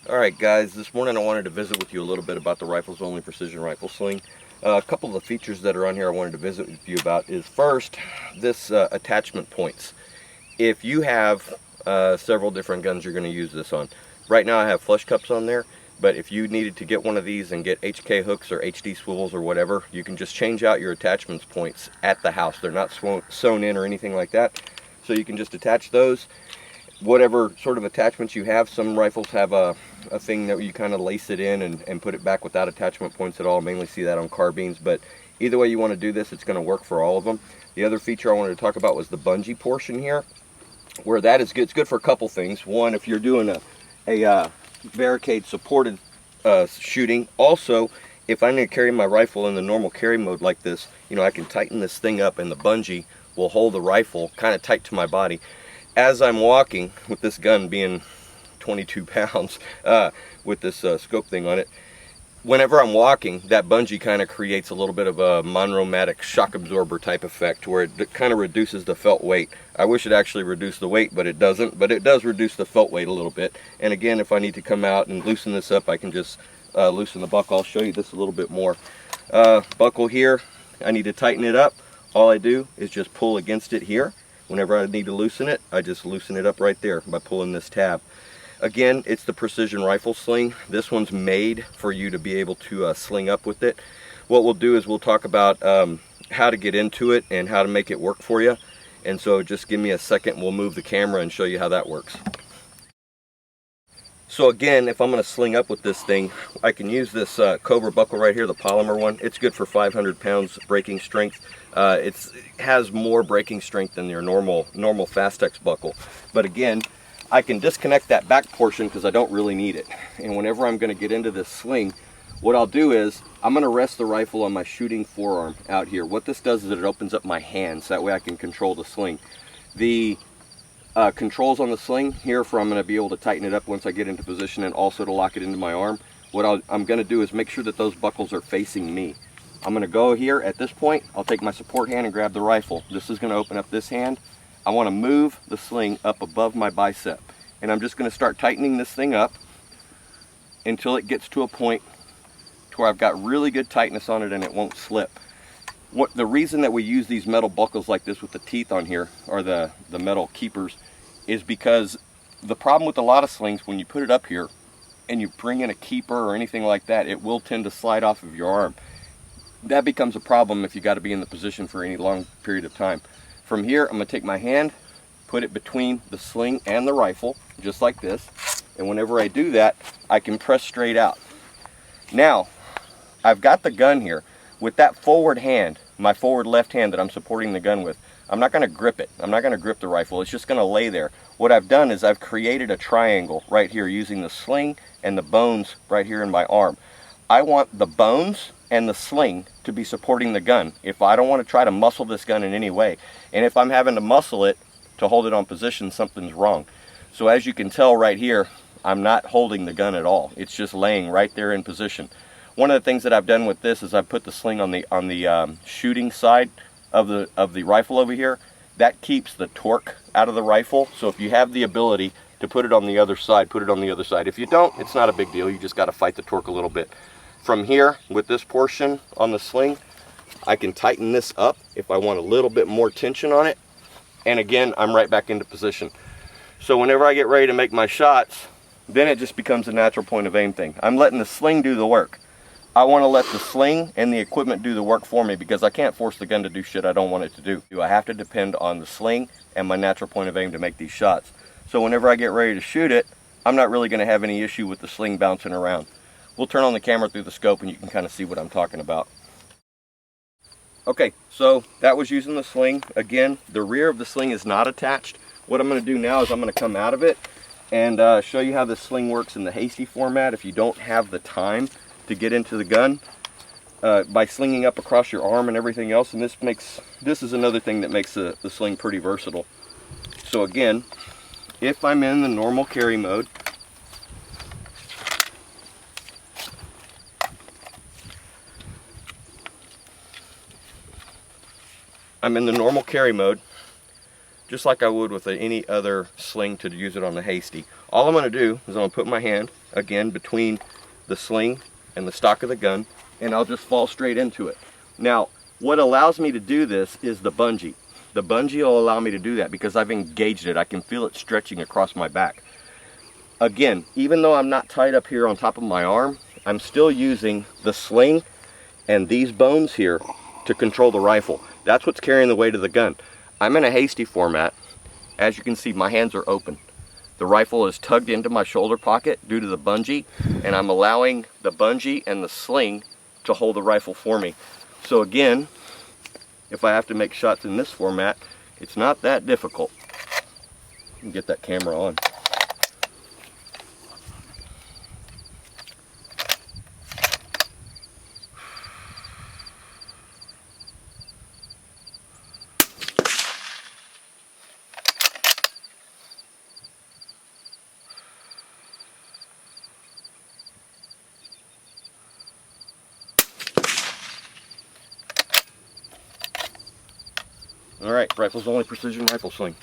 Alright guys, this morning I wanted to visit with you a little bit about the Rifles Only Precision Rifle Sling. A couple of the features that are on here I wanted to visit with you about is first, this attachment points. If you have several different guns you're going to use this on. Right now I have flush cups on there, but if you needed to get one of these and get HK hooks or HD swivels or whatever, you can just change out your attachments points at the house. They're not sewn in or anything like that, so you can just attach those. Whatever sort of attachments you have, some rifles have a thing that you kind of lace it in and put it back without attachment points at all. I mainly see that on carbines, but either way you want to do this, it's going to work for all of them. The other feature I wanted to talk about was the bungee portion here, where that is good. It's good for a couple things. One, if you're doing a barricade supported shooting. Also, if I need to carry my rifle in the normal carry mode like this, you know, I can tighten this thing up and the bungee will hold the rifle kind of tight to my body. As I'm walking, with this gun being 22 pounds, with this scope thing on it, whenever I'm walking, that bungee kind of creates a little bit of a monochromatic shock absorber type effect where it kind of reduces the felt weight. I wish it actually reduced the weight, but it doesn't. But it does reduce the felt weight a little bit. And again, if I need to come out and loosen this up, I can just loosen the buckle. I'll show you this a little bit more. Buckle here, I need to tighten it up. All I do is just pull against it here. Whenever I need to loosen it, I just loosen it up right there by pulling this tab. Again, it's the precision rifle sling. This one's made for you to be able to sling up with it. What we'll do is we'll talk about how to get into it and how to make it work for you. And so just give me a second, we'll move the camera and show you how that works. So again, if I'm going to sling up with this thing, I can use this Cobra buckle right here, the polymer one. It's good for 500 pounds breaking strength. It has more breaking strength than your normal Fastex buckle. But again, I can disconnect that back portion because I don't really need it. And whenever I'm going to get into this sling, what I'll do is I'm going to rest the rifle on my shooting forearm out here. What this does is it opens up my hands. That way I can control the sling. The controls on the sling here for I'm going to be able to tighten it up once I get into position and also to lock it into my arm. What I'm going to do is make sure that those buckles are facing me. I'm going to go here at this point. I'll take my support hand and grab the rifle. This is going to open up this hand. I want to move the sling up above my bicep, and I'm just going to start tightening this thing up until it gets to a point to where I've got really good tightness on it and it won't slip. The reason that we use these metal buckles like this with the teeth on here, or the metal keepers, is because the problem with a lot of slings, when you put it up here and you bring in a keeper or anything like that, it will tend to slide off of your arm. That becomes a problem if you got to be in the position for any long period of time. From here, I'm going to take my hand, put it between the sling and the rifle, just like this. And whenever I do that, I can press straight out. Now, I've got the gun here. With that forward hand, my forward left hand that I'm supporting the gun with, I'm not going to grip it. I'm not going to grip the rifle. It's just going to lay there. What I've done is I've created a triangle right here using the sling and the bones right here in my arm. I want the bones and the sling to be supporting the gun. If I don't want to try to muscle this gun in any way, and if I'm having to muscle it to hold it on position, something's wrong. So as you can tell right here, I'm not holding the gun at all. It's just laying right there in position. One of the things that I've done with this is I've put the sling on the shooting side of the rifle over here. That keeps the torque out of the rifle. So if you have the ability to put it on the other side, put it on the other side. If you don't, it's not a big deal. You just got to fight the torque a little bit. From here, with this portion on the sling, I can tighten this up if I want a little bit more tension on it. And again, I'm right back into position. So whenever I get ready to make my shots, then it just becomes a natural point of aim thing. I'm letting the sling do the work. I want to let the sling and the equipment do the work for me because I can't force the gun to do shit I don't want it to do. I have to depend on the sling and my natural point of aim to make these shots. So whenever I get ready to shoot it, I'm not really going to have any issue with the sling bouncing around. We'll turn on the camera through the scope and you can kind of see what I'm talking about. Okay, so that was using the sling. Again, the rear of the sling is not attached. What I'm going to do now is I'm going to come out of it and show you how the sling works in the hasty format if you don't have the time to get into the gun by slinging up across your arm and everything else. And this is another thing that makes the sling pretty versatile. So again, if I'm in the normal carry mode, just like I would with any other sling to use it on the hasty. All I'm going to do is I'm going to put my hand again, between the sling and the stock of the gun, and I'll just fall straight into it. Now, what allows me to do this is the bungee. The bungee will allow me to do that because I've engaged it. I can feel it stretching across my back. Again, even though I'm not tied up here on top of my arm, I'm still using the sling and these bones here to control the rifle. That's what's carrying the weight of the gun. I'm in a hasty format. As you can see, my hands are open. The rifle is tugged into my shoulder pocket due to the bungee, and I'm allowing the bungee and the sling to hold the rifle for me. So again, if I have to make shots in this format, it's not that difficult. You can get that camera on. All right, rifle's only precision rifle sling.